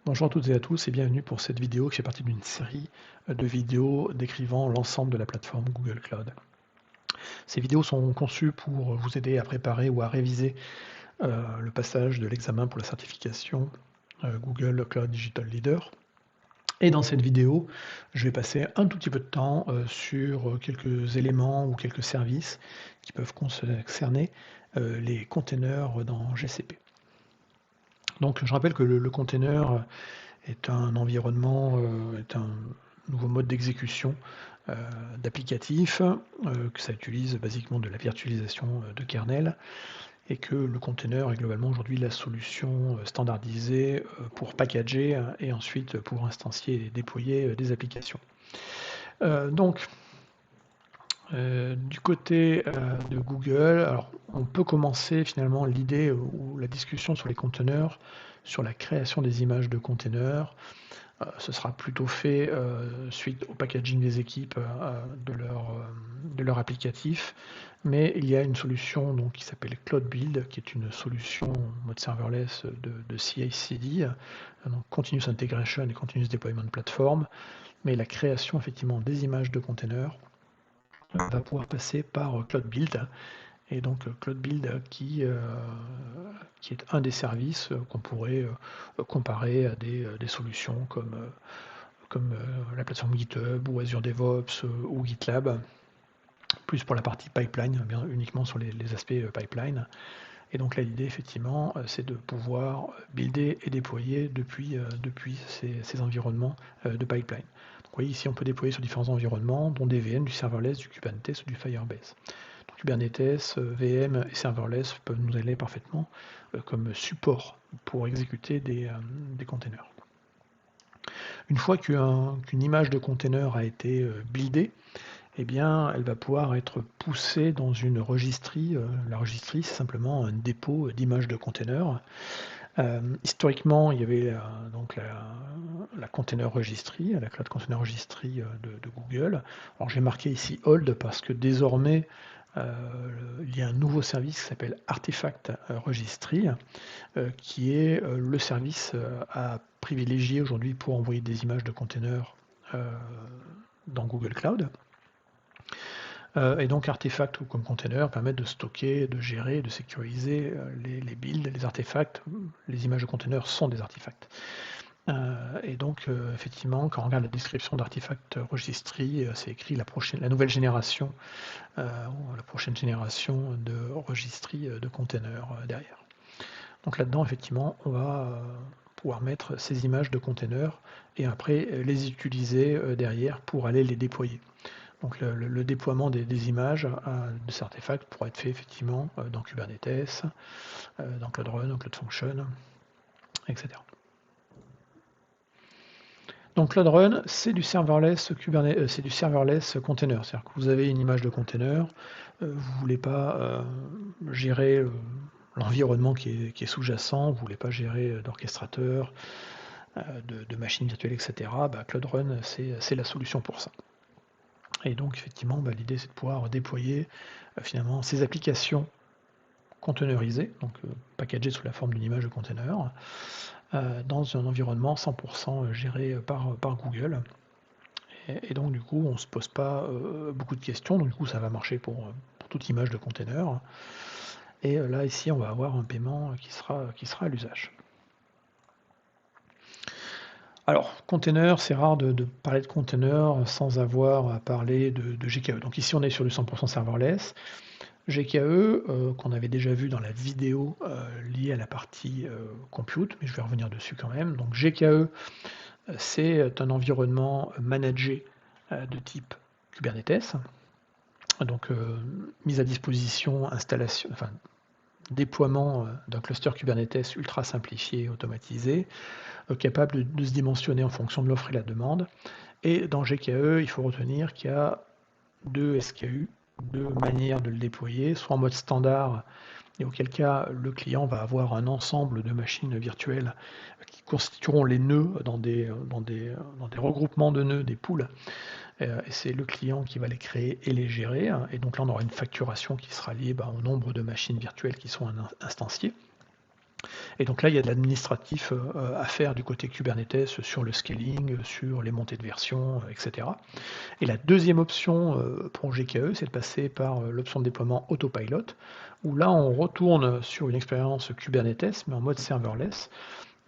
Bonjour à toutes et à tous et bienvenue pour cette vidéo qui fait partie d'une série de vidéos décrivant l'ensemble de la plateforme Google Cloud. Ces vidéos sont conçues pour vous aider à préparer ou à réviser le passage de l'examen pour la certification Google Cloud Digital Leader. Et dans cette vidéo, je vais passer un tout petit peu de temps sur quelques éléments ou quelques services qui peuvent concerner les containers dans GCP. Donc je rappelle que le container est un environnement, est un nouveau mode d'exécution d'applicatifs, que ça utilise basiquement de la virtualisation de kernel, et que le container est globalement aujourd'hui la solution standardisée pour packager et ensuite pour instancier et déployer des applications. Donc, du côté de Google, alors on peut commencer finalement l'idée ou la discussion sur les conteneurs, sur la création des images de containers. Ce sera plutôt fait suite au packaging des équipes de leur applicatif, mais il y a une solution donc, qui s'appelle Cloud Build, qui est une solution en mode serverless de CI/CD, donc Continuous Integration et Continuous Deployment Platform, mais la création effectivement des images de containers va pouvoir passer par Cloud Build. Et donc Cloud Build qui est un des services qu'on pourrait comparer à des solutions comme la plateforme GitHub ou Azure DevOps ou GitLab, plus pour la partie pipeline, bien uniquement sur les aspects pipeline. Et donc là l'idée effectivement c'est de pouvoir builder et déployer depuis ces environnements de pipeline. Donc vous voyez ici on peut déployer sur différents environnements, dont des VM, du serverless, du Kubernetes ou du Firebase. Donc, Kubernetes, VM et serverless peuvent nous aller parfaitement comme support pour exécuter des containers. Une fois qu'une image de container a été buildée, eh bien, elle va pouvoir être poussée dans une registry. La registry, c'est simplement un dépôt d'images de container. Historiquement, il y avait donc la container registry, la Cloud Container Registry de Google. Alors j'ai marqué ici Old parce que désormais, il y a un nouveau service qui s'appelle Artifact Registry, qui est le service à privilégier aujourd'hui pour envoyer des images de containers dans Google Cloud. Et donc artefacts comme containers permettent de stocker, de gérer, de sécuriser les builds, les artefacts. Les images de containers sont des artefacts. Et donc effectivement, quand on regarde la description d'Artifact Registry, c'est écrit la nouvelle génération, la prochaine génération de registry de containers derrière. Donc là-dedans, effectivement, on va pouvoir mettre ces images de containers et après les utiliser derrière pour aller les déployer. Donc le déploiement des images de ces artefacts pourra être fait effectivement dans Kubernetes, dans Cloud Run, dans Cloud Function, etc. Donc Cloud Run, c'est du serverless Kubernetes, c'est du serverless container. C'est-à-dire que vous avez une image de container, vous ne voulez pas gérer l'environnement qui est sous-jacent, vous ne voulez pas gérer d'orchestrateur, de machines virtuelles, etc. Cloud Run, c'est la solution pour ça. Et donc effectivement, l'idée c'est de pouvoir déployer finalement ces applications containerisées, donc packagées sous la forme d'une image de container, dans un environnement 100% géré par Google. Et donc du coup, on ne se pose pas beaucoup de questions, donc du coup ça va marcher pour toute image de container. Et là ici, on va avoir un paiement qui sera à l'usage. Alors, container, c'est rare de parler de container sans avoir à parler de GKE. Donc ici, on est sur du 100% serverless. GKE, qu'on avait déjà vu dans la vidéo liée à la partie compute, mais je vais revenir dessus quand même. Donc GKE, c'est un environnement managé de type Kubernetes. Donc mise à disposition, installation, enfin déploiement d'un cluster Kubernetes ultra simplifié et automatisé, capable de se dimensionner en fonction de l'offre et la demande. Et dans GKE, il faut retenir qu'il y a deux SKU, deux manières de le déployer, soit en mode standard, et auquel cas le client va avoir un ensemble de machines virtuelles qui constitueront les nœuds dans des regroupements de nœuds, des pools, et c'est le client qui va les créer et les gérer, et donc là on aura une facturation qui sera liée au nombre de machines virtuelles qui sont instanciées. Et donc là, il y a de l'administratif à faire du côté Kubernetes sur le scaling, sur les montées de version, etc. Et la deuxième option pour GKE, c'est de passer par l'option de déploiement Autopilot, où là, on retourne sur une expérience Kubernetes, mais en mode serverless,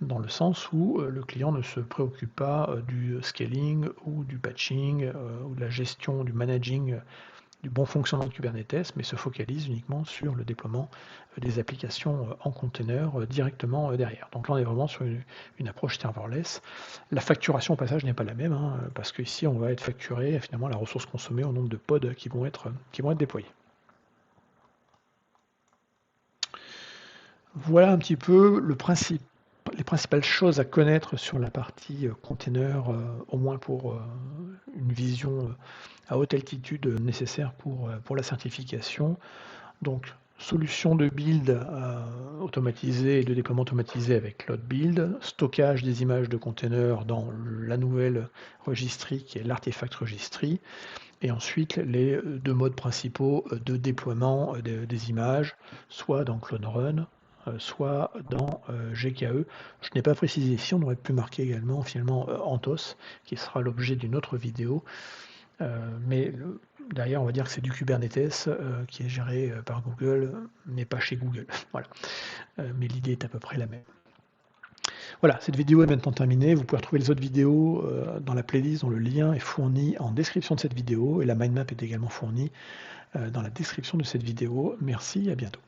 dans le sens où le client ne se préoccupe pas du scaling ou du patching ou de la gestion, du managing du bon fonctionnement de Kubernetes, mais se focalise uniquement sur le déploiement des applications en container directement derrière. Donc là, on est vraiment sur une approche serverless. La facturation au passage n'est pas la même, hein, parce qu'ici, on va être facturé finalement la ressource consommée au nombre de pods qui vont être déployés. Voilà un petit peu les principales choses à connaître sur la partie container, au moins pour une vision à haute altitude nécessaire pour la certification. Donc, solution de build automatisée et de déploiement automatisé avec Load Build, stockage des images de containers dans la nouvelle registry qui est l'artefact registry, et ensuite les deux modes principaux de déploiement des images, soit dans Clone Run, soit dans GKE. Je n'ai pas précisé ici, on aurait pu marquer également finalement Anthos, qui sera l'objet d'une autre vidéo. Mais derrière, on va dire que c'est du Kubernetes qui est géré par Google, mais pas chez Google. Voilà. Mais l'idée est à peu près la même. Voilà, cette vidéo est maintenant terminée. Vous pouvez retrouver les autres vidéos dans la playlist dont le lien est fourni en description de cette vidéo et la mind map est également fournie dans la description de cette vidéo. Merci, à bientôt.